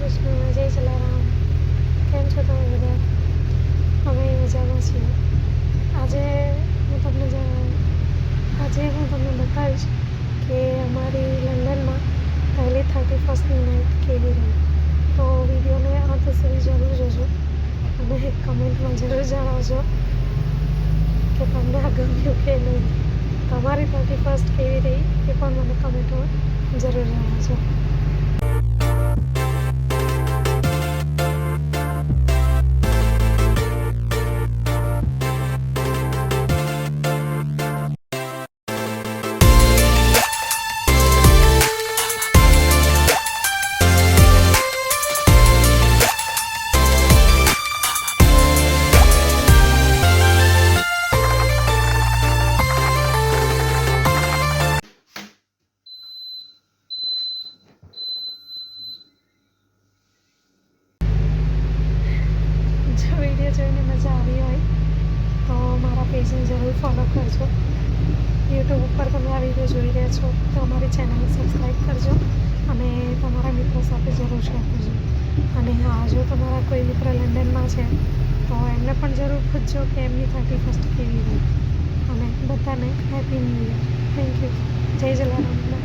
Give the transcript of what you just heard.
કૃષ્ણ, જય જલારામ. કેમ છો તમે બધા? અમે મજામાં છીએ. આજે હું તમને બતાવીશ કે અમારી લંડનમાં પહેલી 31st નાઇટ કેવી રહી. તો વિડીયોને અંત સુધી જરૂર જોજો અને કમેન્ટમાં જરૂર જણાવજો કે તમને આ ગમ્યું કે નહીં. તમારી 31st કેવી રહી એ પણ મને કમેન્ટમાં જરૂર જણાવજો. જો વિડીયો જોઈને મજા આવી હોય તો મારા પેજને જરૂર ફોલો કરજો. યુટ્યુબ ઉપર તમે આ વિડીયો જોઈ રહ્યા છો તો અમારી ચેનલને સબસ્ક્રાઈબ કરજો અને તમારા મિત્રો સાથે જરૂર શેર કરજો. અને હા, જો તમારા કોઈ મિત્ર લંડનમાં છે તો એમને પણ જરૂર પૂછજો કે એમની 31st કેવી રહી. અને બધાને happy new year. Thank you. જય જલારામ.